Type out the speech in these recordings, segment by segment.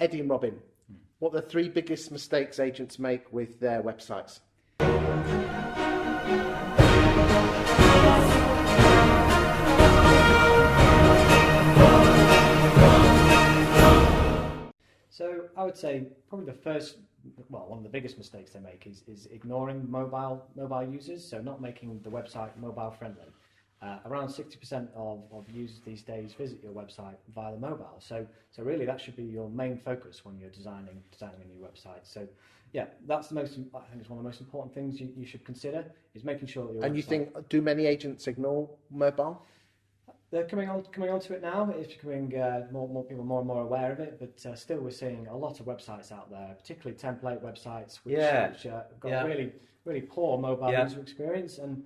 Eddie and Robin, what are the three biggest mistakes agents make with their websites? So I would say probably one of the biggest mistakes they make is ignoring mobile users, so not making the website mobile friendly. Around 60% of users these days visit your website via the mobile, so really that should be your main focus when you're designing a new website. So yeah, that's I think it's one of the most important things you should consider, is making sure that your And website... you think, do many agents ignore mobile? They're coming onto it now. It's becoming more people more and more aware of it. But still, we're seeing a lot of websites out there, particularly template websites, which got really poor mobile user experience, and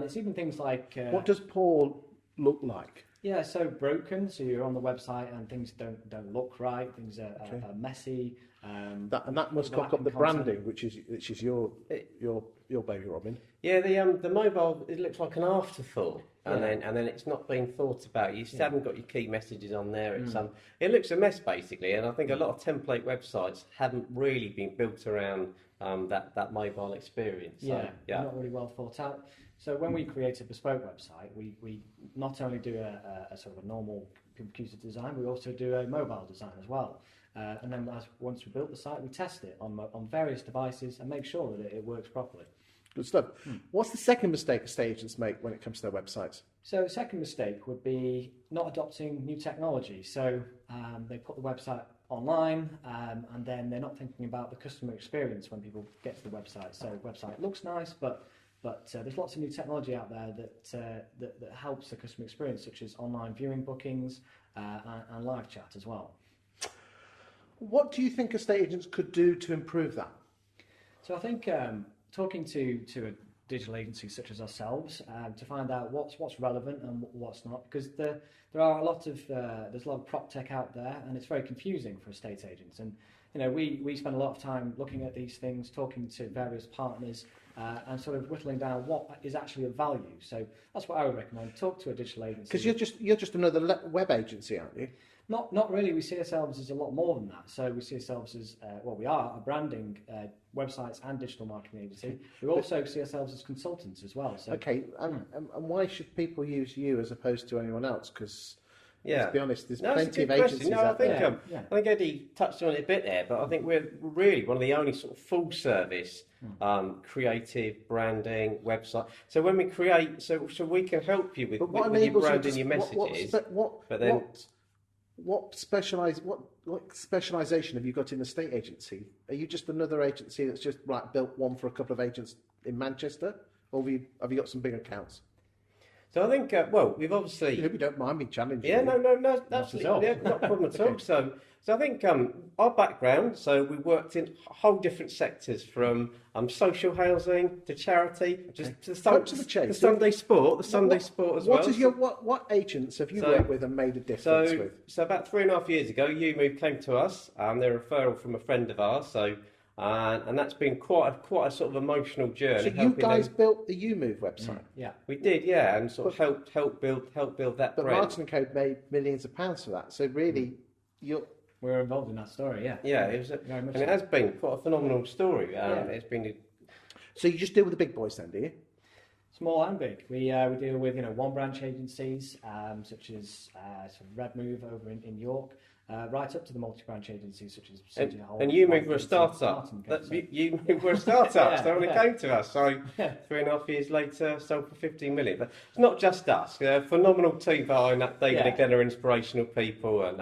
it's even things like what does poor look like? Yeah, so broken. So you're on the website and things don't look right. Things are messy. That must cock up the branding, which is your baby, Robin. Yeah, the mobile, it looks like an afterthought, and then it's not being thought about. You still haven't got your key messages on there. It's it looks a mess basically, and I think a lot of template websites haven't really been built around that mobile experience. So, not really well thought out. So when we create a bespoke website, we not only do a sort of a normal computer design, we also do a mobile design as well. And then once we built the site, we test it on various devices and make sure that it works properly. Good stuff. What's the second mistake estate agents make when it comes to their websites? So the second mistake would be not adopting new technology. So they put the website online and then they're not thinking about the customer experience when people get to the website. So the website looks nice, but there's lots of new technology out there that helps the customer experience, such as online viewing bookings and live chat as well. What do you think estate agents could do to improve that? So I think talking to a digital agency such as ourselves to find out what's relevant and what's not, because there's a lot of prop tech out there, and it's very confusing for estate agents. And we spend a lot of time looking at these things, talking to various partners, and sort of whittling down what is actually of value. So that's what I would recommend. Talk to a digital agency. Because you're just another web agency, aren't you? Not really. We see ourselves as a lot more than that. So we see ourselves as we are a branding, websites and digital marketing agency. We also see ourselves as consultants as well. So, okay, and why should people use you as opposed to anyone else? Because let's be honest, there's plenty of agencies out there. I think Eddie touched on it a bit there, but I think we're really one of the only sort of full service creative branding website. So when we create, so we can help you with your branding, your messages. What specialisation have you got in the estate agency? Are you just another agency that's just built one for a couple of agents in Manchester, or have you got some big accounts? So I think, we've obviously... I hope you don't mind me challenging you. No, absolutely, not a problem at all. So I think our background, so we worked in whole different sectors, from social housing to charity, just to the Sunday sport, as well. What agents have you worked with and made a difference with? So about 3.5 years ago, YouMove came to us. They're a referral from a friend of ours. So. And that's been quite a sort of emotional journey. So you guys built the YouMove website? Yeah, we did. Yeah, and sort of help build that. But brand. Martin & Co made millions of pounds for that. So really, we're involved in that story. Yeah. Yeah, it has been quite a phenomenal story. It's been. So you just deal with the big boys then, do you? Small and big. We deal with one branch agencies such as Red Move over in York. Right up to the multi-branch agencies such as City Hall. And YouMove were a start-up. YouMove were a start-up, so when it came to us, so 3.5 years later, sold for 15 million. But it's not just us. A phenomenal team behind that. David and Glenn are inspirational people, and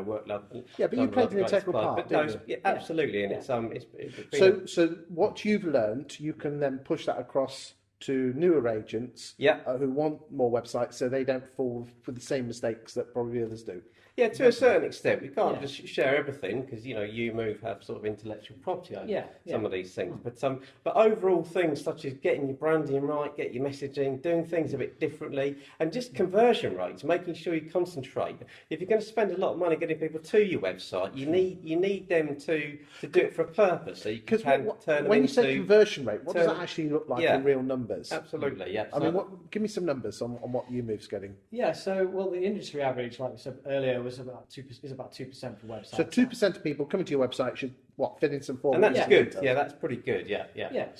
work love. Yeah, but you played an integral part, didn't you? Absolutely, and it's been so what you've learned, you can then push that across to newer agents who want more websites, so they don't fall for the same mistakes that probably others do. Yeah, to a certain extent. We can't just share everything because, YouMove have sort of intellectual property over some of these things. But overall things such as getting your branding right, get your messaging, doing things a bit differently, and just conversion rates, making sure you concentrate. If you're going to spend a lot of money getting people to your website, you need them to do it for a purpose. So you can turn them into... When you say conversion rate, what does that actually look like in real numbers? Absolutely, yeah. I mean, give me some numbers on what YouMove's getting. Yeah, so, the industry average, like we said earlier, was about 2% for websites. So 2% of people coming to your website should fill in some form. And that's good. Yeah, that's pretty good. Yeah.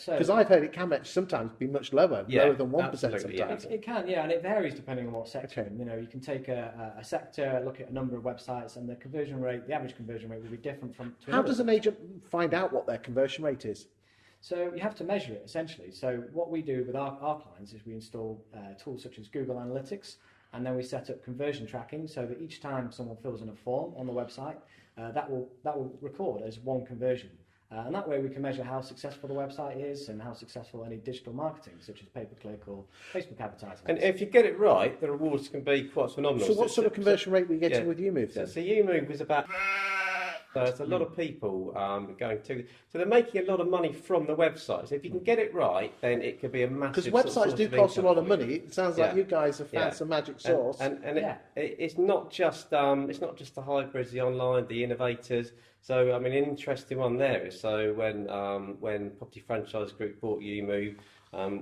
Because I've heard it can sometimes be much lower than 1% sometimes. It can, and it varies depending on what sector. Okay. You can take a sector, look at a number of websites, and the average conversion rate will be different from. How does an agent find out what their conversion rate is? So you have to measure it essentially. So what we do with our clients is we install tools such as Google Analytics, and then we set up conversion tracking so that each time someone fills in a form on the website, that will record as one conversion. And that way we can measure how successful the website is and how successful any digital marketing, such as pay-per-click or Facebook advertising. And if you get it right, the rewards can be quite phenomenal. So what sort of conversion rate were you getting with YouMove then? So YouMove was about... There's a lot of people going to... So they're making a lot of money from the website. So if you can get it right, then it could be a massive... Because websites do cost a lot of money. It sounds like you guys have found some magic sauce. It's not just the hybrids, the online, the innovators. So, I mean, an interesting one there is, so when Property Franchise Group bought YouMove,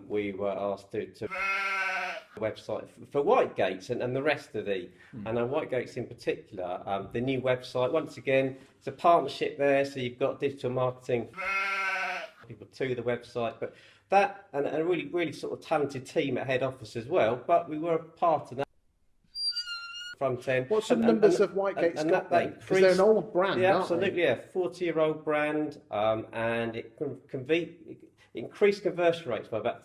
we were asked to website for Whitegates and the rest of and Whitegates in particular, the new website. Once again, it's a partnership there, so you've got digital marketing people to the website, but that and a really sort of talented team at head office as well. But we were a part of that front end. What's the numbers of Whitegates got then? Because they're an old brand, absolutely, yeah, 40-year-old brand, and it increased conversion rates by about.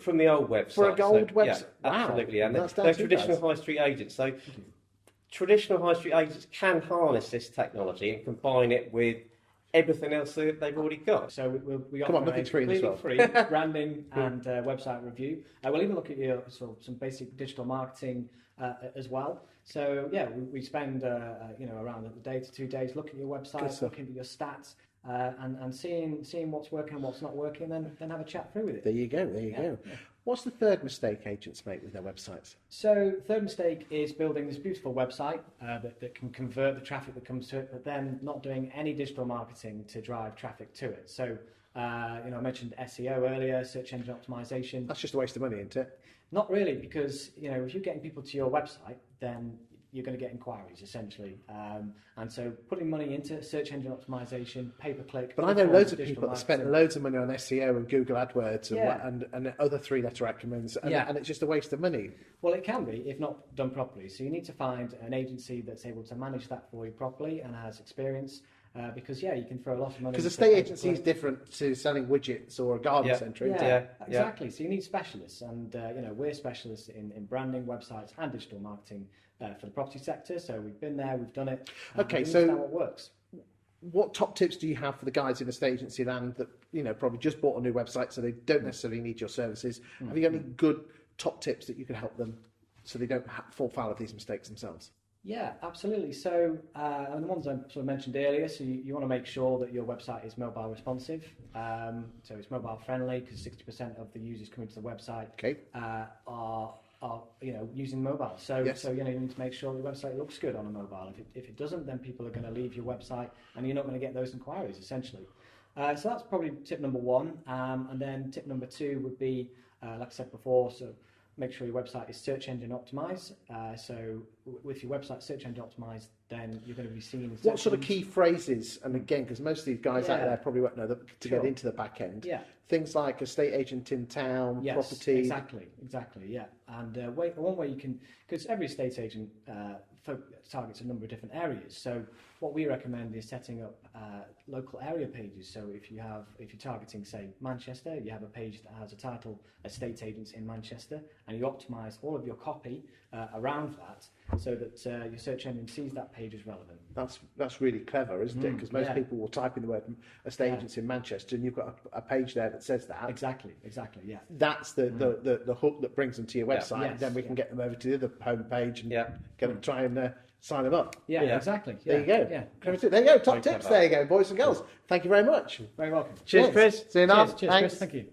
From the old website. For a old website? Yeah, absolutely. And they're traditional high street agents. So traditional high street agents can harness this technology and combine it with everything else that they've already got. So we offer a completely free branding and website review. We'll even look at your some basic digital marketing as well. So we spend around a day to 2 days looking at your website, looking at your stats. And seeing what's working and what's not working, then have a chat through with it. There you go. Yeah. What's the third mistake agents make with their websites? So third mistake is building this beautiful website that can convert the traffic that comes to it, but then not doing any digital marketing to drive traffic to it. So I mentioned SEO earlier, search engine optimization. That's just a waste of money, isn't it? Not really, because if you're getting people to your website, then you're going to get inquiries essentially, and so putting money into search engine optimization, pay-per-click. But I know loads of people that spend loads of money on SEO and Google AdWords and other three-letter acronyms, and it's just a waste of money. Well, it can be if not done properly. So you need to find an agency that's able to manage that for you properly and has experience. Because you can throw a lot of money. Because a estate agency is different to selling widgets or a garden centre. Exactly. So you need specialists, and we're specialists in branding, websites, and digital marketing for the property sector. So we've been there, we've done it. Okay, so what works? What top tips do you have for the guys in estate agency land that probably just bought a new website, so they don't necessarily need your services? Have you got any good top tips that you can help them so they don't fall foul of these mistakes themselves? Yeah, absolutely. So, and the ones I sort of mentioned earlier, so you want to make sure that your website is mobile responsive. So it's mobile friendly, because 60% of the users coming to the website are using mobile. So you need to make sure the website looks good on a mobile. If it doesn't, then people are going to leave your website, and you're not going to get those inquiries essentially. So that's probably tip number one. And then tip number two would be, like I said before, so make sure your website is search engine optimized. So with your website search engine optimized, then you're going to be seen. What sort of key phrases? And again, because most of these guys out there probably won't know that to get into the back end. Yeah. Things like estate agent in town, property. Exactly. Yeah. And one way you can, because every estate agent targets a number of different areas. So what we recommend is setting up local area pages. So if you're targeting, say, Manchester, you have a page that has a title "Estate Agents in Manchester," and you optimise all of your copy around that, so that your search engine sees that page as relevant. That's really clever, isn't it? Because most people will type in the word estate agents in Manchester, and you've got a page there that says that. Exactly. Yeah. That's the hook that brings them to your website. And then we can get them over to the other home page and get them try and sign them up. Yeah, exactly. There you go. Yeah. There you go. Top tips. There you go, boys and girls. Thank you very much. Very welcome. Cheers, Chris. See you now. Cheers, Chris. Thank you.